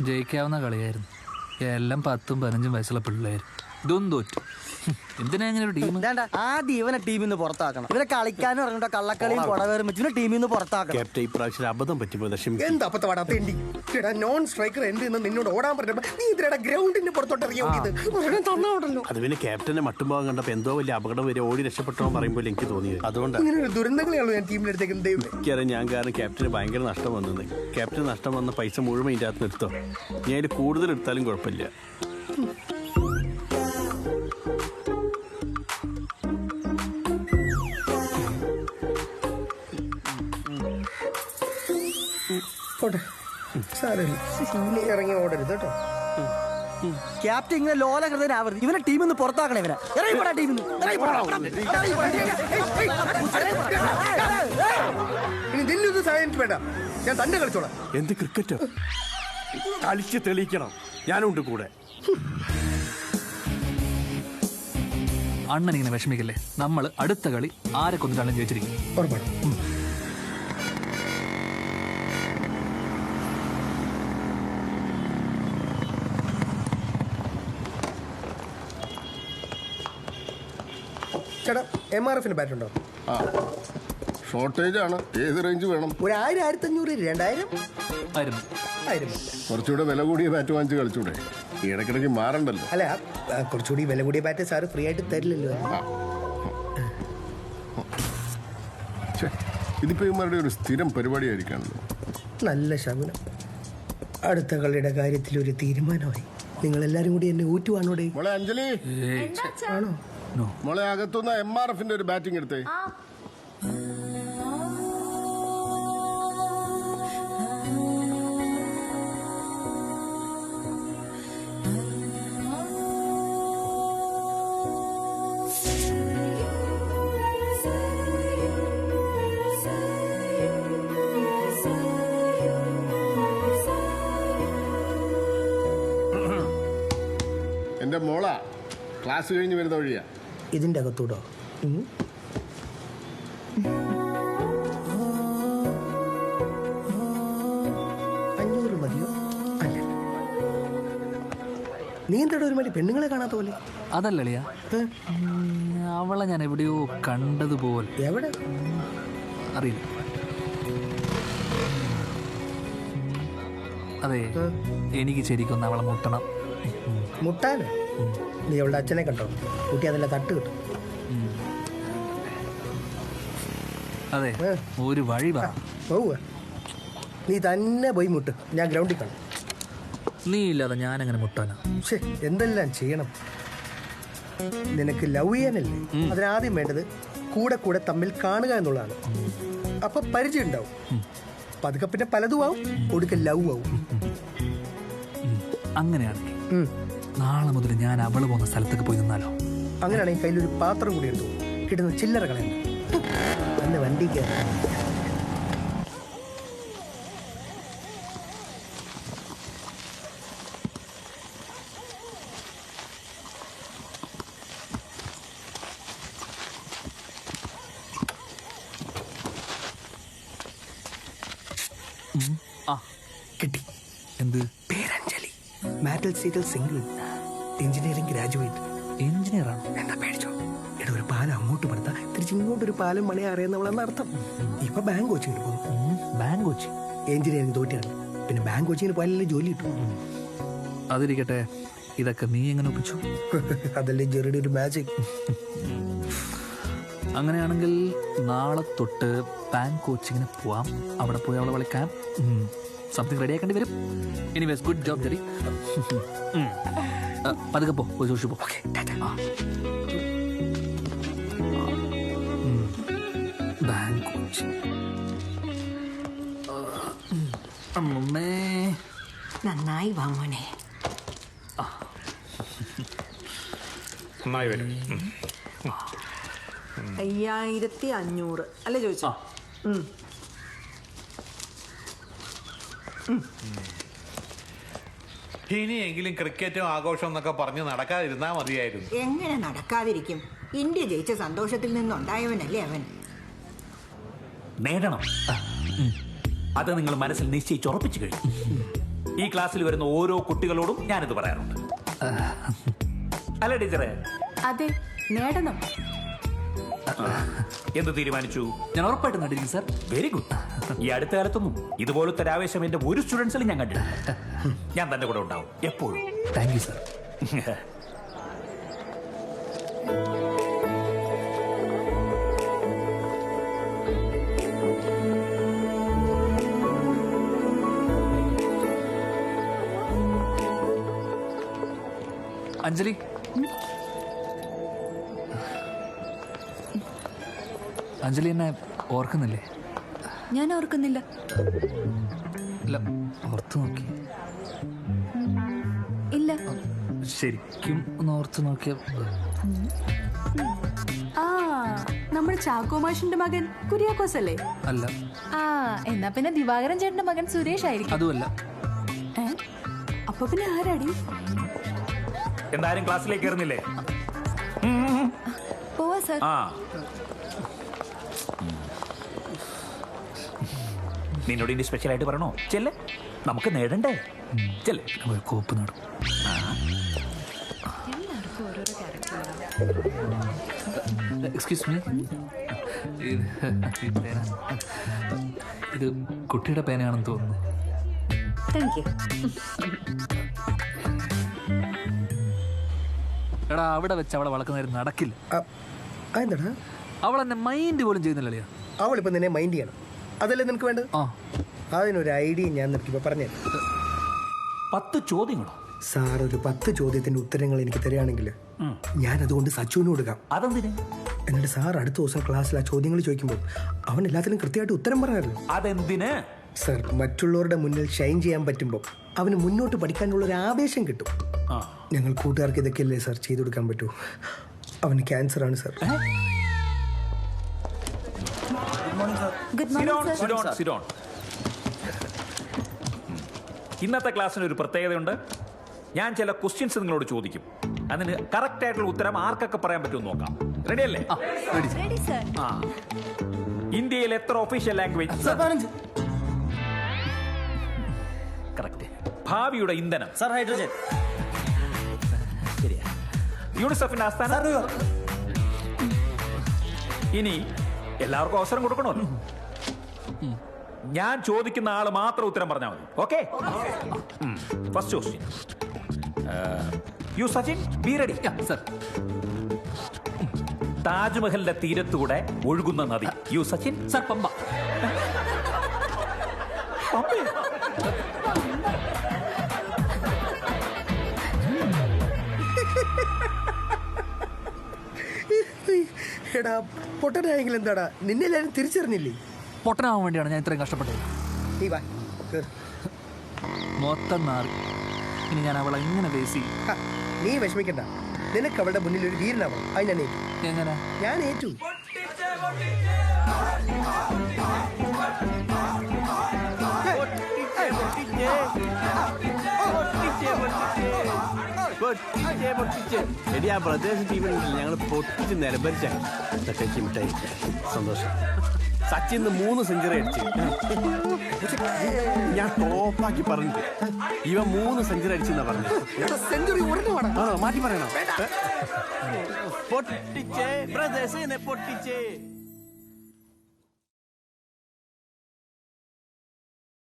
ജയിക്കാവുന്ന കളിയായിരുന്നു. എല്ലാം 10ഉം 15ഉം വയസ്സുള്ള പിള്ളേർ. ഇതൊന്നും തോറ്റു. എന്തിനാ അങ്ങനെ ഒരു ടീം? ആദ്യം ഇവനെ ടീമിൽ നിന്ന് പുറത്താക്കണം. ഇവരെ കളിക്കാനും ഇറങ്ങണ്ട കള്ളക്കളിയും കൊടവേറും വെച്ച് ടീമിൽ നിന്ന് പുറത്താക്കണം. ക്യാപ്റ്റൻ ഇപ്രാവശ്യം അബദ്ധം പറ്റിപ്പോയി. എന്താ അബദ്ധം? നോൺ സ്ട്രൈക്കർ എന്ത് നിന്നോട് ഓടാൻ പറഞ്ഞപ്പോ നീ ഇതിടെ ഗ്രൗണ്ടിന്റെ പുറത്തോട്ട് ഇറങ്ങി ഓടിയത്. അത് പിന്നെ ക്യാപ്റ്റനെ മട്ടുമ്പോകാൻ കണ്ടപ്പോ എന്തോ വലിയ അപകടം വരെ ഓടി രക്ഷപ്പെട്ടോ പറയുമ്പോൾ എനിക്ക് തോന്നിയത്. അതുകൊണ്ട് ഇങ്ങനെ ഒരു ദുരന്തങ്ങളെയാണോ ഞാൻ ടീമിലെടുത്തേക്ക്? എനിക്കറിയാം, ഞാൻ കാരണം ക്യാപ്റ്റന് ഭയങ്കര നഷ്ടം വന്നത്. ക്യാപ്റ്റന് നഷ്ടം വന്ന പൈസ മുഴുവൻ ഇതിൻ്റെ അകത്ത് എടുത്തോ. ഞാൻ അതിൽ കൂടുതൽ എടുത്താലും കുഴപ്പമില്ല. ഇറങ്ങി ഓടരുത് കേട്ടോ. ക്യാപ്റ്റൻ ഇങ്ങനെ ലോലകൃതനാവരുത്. ഇവനെ ടീമിൽ നിന്ന് പുറത്താക്കണം. ഇവനെ ഇറങ്ങിപ്പോടാ ടീമിൽ നിന്ന്. ഇനി ദില്ലൊന്നും സഹായം വേണ്ട, ഞാൻ തന്നെ കളിച്ചോളാം. എന്ത് ക്രിക്കറ്റ് കളിച്ച് തെളിയിക്കണം, ഞാനുണ്ട് കൂടെ. അണ്ണൻ ഇങ്ങനെ വിഷമിക്കല്ലേ. നമ്മൾ അടുത്ത കളി ആരെ കൊന്നിട്ടാണെങ്കിലും ജയിച്ചിരിക്കും. ഉറപ്പാണ്. ചേട്ടാ, MRF ബാറ്റ് ഉണ്ടോ? ഷോർട്ടേജ് ആണ്. ഏത് റേഞ്ച് വേണം? ഒരു 1000, 1500, 2000 ആയിരുന്നു. കുറച്ചുകൂടെ വില കൂടിയ ബാറ്റ് വാങ്ങിച്ച് കളിച്ചൂടെ? ഇടയ്ക്കിടയ്ക്ക് മാറണ്ടല്ലോ. അല്ല, കുറച്ചുകൂടി വില കൂടിയ ബാറ്റ് സാറ് ഫ്രീ ആയിട്ട് തരില്ലല്ലോ. ഇതിപ്പോ ഇവന്മാരുടെ ഒരു സ്ഥിരം പരിപാടിയായിരിക്കാണല്ലോ. നല്ല ശകുനം. അടുത്ത കളിയുടെ കാര്യത്തിൽ ഒരു തീരുമാനമായി. നിങ്ങൾ എല്ലാരും കൂടി എന്നെ ഊറ്റുവാണോടെ? മോളെ അഞ്ജലി, ആണോ? മോളെ അകത്തുനിന്ന് MRF ഒരു ബാറ്റിംഗ് എടുത്തേ. എന്റെ മോള ക്ലാസ് കഴിഞ്ഞ് വരുന്ന വഴിയാ. ഇതിന്റെ അകത്തൂടോ? 500 മതിയോ? അല്ല, നീ എന്താ ഒരു മണി പെണ്ണുങ്ങളെ കാണാത്ത പോലെ? അതല്ലളിയാ, അവളെ ഞാൻ എവിടെയോ കണ്ടതുപോലെ. എവിടെ? അറിയില്ല. അതെ, എനിക്ക് ശരിക്കൊന്ന് അവളെ മുട്ടണം. മുട്ടാന്? നീ അവളുടെ അച്ഛനെ കണ്ടോ? കുട്ടി അതെല്ലാം തട്ട് കിട്ടും. അതെ, ഒരു വഴി പറ. പോവുക, നീ തന്നെ പോയി മുട്ട്. ഞാൻ ഗ്രൗണ്ടിൽ കാണും. നീ ഇല്ലാതെ ഞാൻ എങ്ങനെ മുട്ടാനാ? പക്ഷേ എന്തെല്ലാം ചെയ്യണം? നിനക്ക് ലവ് ചെയ്യാനല്ലേ? അതിനാദ്യം വേണ്ടത് കൂടെ കൂടെ തമ്മിൽ കാണുക എന്നുള്ളതാണ്. അപ്പൊ പരിചയം ഉണ്ടാവും. പതുക്കെ പിന്നെ പലതും ആവും. ഒടുക്കൽ ലവ് ആവും. അങ്ങനെയാണെങ്കിൽ നാളെ മുതൽ ഞാൻ അവള് പോകുന്ന സ്ഥലത്തേക്ക് പോയി നിന്നാലോ? അങ്ങനെയാണെങ്കിൽ കയ്യിലൊരു പാത്രം കൂടി എടുത്തു. കിട്ടുന്ന ചില്ലറ കളയണ്ട. അന്ന് വണ്ടി കയറാം. കിട്ടി. എന്ത്? പേരഞ്ജലി. മാറ്റൽ സീറ്റൽ സിംഗിൾ. Engineering graduate. എഞ്ചിനീയറാണോ? എന്താ പേടിച്ചോ? എടാ, ഒരു പാലം അങ്ങോട്ട് പണിതാ തിരിച്ചിങ്ങോട്ടൊരു പാലം പണി അറിയുന്നവളെന്ന് അർത്ഥം. ഇപ്പൊ ബാങ്ക് കോച്ചിങ്ങിന് പോകും. Bank coaching? എഞ്ചിനീയറിംഗ് തോറ്റിയാണ്. പിന്നെ ബാങ്ക് കോച്ചിങ്ങിന് പോയാലല്ലേ ജോലി കിട്ടും. അതിരിക്കട്ടെ, ഇതൊക്കെ നീ എങ്ങനെ ഒപ്പിച്ചു? അതല്ലേ ജെറിയുടെ ഒരു മാജിക്. അങ്ങനെയാണെങ്കിൽ നാളെ തൊട്ട് ബാങ്ക് കോച്ചിങ്ങിന് പോവാം. അവിടെ പോയി അവളെ വിളിക്കാം. സംതിങ് റെഡി ആക്കേണ്ടി വരും. Anyways, good job Jerry. പതുക്കെ പോ, പോയി സൂക്ഷിച്ചു പോ. Bank coaching. അമ്മേ, നന്നായി വാങ്ങോനെ. നന്നായി വരും. 5500 അല്ലേ ചോദിച്ചോ? ഇനിയെങ്കിലും ക്രിക്കറ്റും ആഘോഷം എന്നൊക്കെ പറഞ്ഞ് നടക്കാതിരുന്നാ മതിയായിരുന്നു. എങ്ങനെ നടക്കാതിരിക്കും? ഇന്ത്യ ജയിച്ച സന്തോഷത്തിൽ നിന്നുണ്ടായവനല്ലേ അവൻ. നേടണം, അത് നിങ്ങൾ മനസ്സിൽ നിശ്ചയിച്ചുറപ്പിച്ചു കഴിഞ്ഞു. ഈ ക്ലാസ്സിൽ വരുന്ന ഓരോ കുട്ടികളോടും ഞാനിത് പറയാറുണ്ട്. അല്ല ടീച്ചറെ? അതെ, നേടണം. എന്ത് തീരുമാനിച്ചു? ഞാൻ ഉറപ്പായിട്ടും നടിക്കും സാർ. Very good. ഈ അടുത്ത കാലത്തൊന്നും ഇതുപോലത്തെ ഒരു ആവേശം എന്റെ ഒരു സ്റ്റുഡൻസിലും ഞാൻ കണ്ടില്ല. ഞാൻ തന്റെ കൂടെ ഉണ്ടാവും എപ്പോഴും. Thank you sir. Anjali, Anjali എന്നെ ഓർക്കുന്നില്ലേ? ഞാൻ ഓർക്കുന്നില്ല. ഇല്ല, ഓർത്തു നോക്കി. ഇല്ല. ശരിക്കും ഒന്ന് ഓർത്തു നോക്കിയ. ആ, നമ്മുടെ ചാക്കോ മാഷിന്റെ മകൻ കുര്യാക്കോസ് അല്ലേ? അല്ല. ആ, എന്നാ പിന്നെ ദിവാകരൻ ചേട്ടന്റെ മകൻ സുരേഷ് ആയിരിക്കും. അതുമല്ല. അപ്പൊ പിന്നെ ആരാടി? എന്തായാലും ക്ലാസ്സിലേക്ക് കയറുന്നില്ലേ? പോവാ സാർ. ആ, നിന്നോട് ഇനി സ്പെഷ്യൽ ആയിട്ട് പറയണോ? ചെല്ല്, നമുക്ക് നേടണ്ടേ? ചെല്ല്. കോപ്പ് നടും. എക്സ്ക്യൂസ് മീ, ഇത് കുട്ടിയുടെ പേനയാണെന്ന് തോന്നുന്നു. Thank you. എടാ, അവിടെ വെച്ച് അവളെ വളർക്കുന്നതായിരുന്നു നടക്കില്ല. എന്താ അവൾ എന്നെ മൈൻഡ് പോലും ചെയ്യുന്നില്ലല്ലേ? അവളിപ്പോ നിന്നെ മൈൻഡ് ചെയ്യണം, അതല്ലേ നിനക്ക് വേണ്ടത്? ആ, അതിനൊരു ഐഡിയ ഞാൻ നിനക്കിപ്പോ പറഞ്ഞു. 10 ചോദ്യങ്ങളോ? സാർ ഒരു 10 ചോദ്യത്തിന്റെ ഉത്തരങ്ങൾ എനിക്ക് തരികയാണെങ്കിൽ ഞാൻ അതുകൊണ്ട് സച്ചുവിന് കൊടുക്കാം. അതെന്തിന്? എന്നിട്ട് സാർ അടുത്ത ദിവസം ക്ലാസ്സിൽ ആ ചോദ്യങ്ങൾ ചോദിക്കുമ്പോൾ അവൻ എല്ലാത്തിനും കൃത്യമായിട്ട് ഉത്തരം പറയാറില്ല. അതെന്തിന്? സാർ, മറ്റുള്ളവരുടെ മുന്നിൽ ഷൈൻ ചെയ്യാൻ പറ്റുമ്പോൾ അവന് മുന്നോട്ട് പഠിക്കാനുള്ള ഒരു ആവേശം കിട്ടും. ഞങ്ങൾ കൂട്ടുകാർക്ക് ഇതൊക്കെയല്ലേ സാർ ചെയ്തു കൊടുക്കാൻ പറ്റൂ. അവന് ക്യാൻസർ ആണ് സാർ. Good morning sir. ഇന്നത്തെ ക്ലാസ്സിന് ഒരു പ്രത്യേകതയുണ്ട്. ഞാൻ ചില ക്വസ്റ്റ്യൻസ് നിങ്ങളോട് ചോദിക്കും. അതിന് കറക്റ്റ് ആയിട്ടുള്ള ഉത്തരം ആർക്കൊക്കെ പറയാൻ പറ്റുമെന്ന് നോക്കാം. റെഡി അല്ലേ? Ready sir. ആ, ഇന്ത്യയിൽ എത്ര ഒഫീഷ്യൽ ലാംഗ്വേജ്? കറക്റ്റ്. ഭാവിയുടെ ഇന്ധനം? Sir, hydrogen. ശരിയാ. യൂണിസെഫിന്റെ ആസ്ഥാനം? ഇനി എല്ലാവർക്കും അവസരം കൊടുക്കണമല്ലോ. ഞാൻ ചോദിക്കുന്ന ആള് മാത്രം ഉത്തരം പറഞ്ഞാൽ മതി. Okay? First question. You Sachin, be ready? Sir. താജ്മഹലിന്റെ തീരത്തൂടെ ഒഴുകുന്ന നദി? യു സച്ചിൻ? സർ, പമ്പ. എടാ, പൊട്ടനായെങ്കിൽ എന്താടാ, നിന്നെ എല്ലാവരും തിരിച്ചറിഞ്ഞില്ലേ? പൊട്ടനാവാൻ വേണ്ടിയാണ് ഞാൻ ഇത്രയും കഷ്ടപ്പെട്ടത്. നീ വാ, കേറ്. മൊത്തം നാറി. ഇനി ഞാൻ അവളെ എങ്ങനെ ഫേസ് ചെയ്യും? നീ വിഷമിക്കണ്ട, നിനക്ക് അവളുടെ മുന്നിൽ ഒരു വീരനാവണം. അത് ഞാൻ ഏറ്റു. എങ്ങനെ? ഞാൻ ഏറ്റു. എടി, ആ ബ്രദേഴ്സ് ടീമിനുണ്ടല്ലോ, ഞങ്ങൾ പൊട്ടിച്ച് നിലഭരിച്ചായി. മിഠായി. സന്തോഷം. സച്ചിൻ 3 സെഞ്ചുറി അടിച്ചു. ഞാൻ ടോപ്പാക്കി പറഞ്ഞിട്ട് ഇവ 3 സെഞ്ചുറി അടിച്ചെന്നാ പറഞ്ഞു. സെഞ്ചുറി മാറ്റി പറയണോ? പൊട്ടിച്ചേ ബ്രദേഴ്സിനെ പൊട്ടിച്ചേ.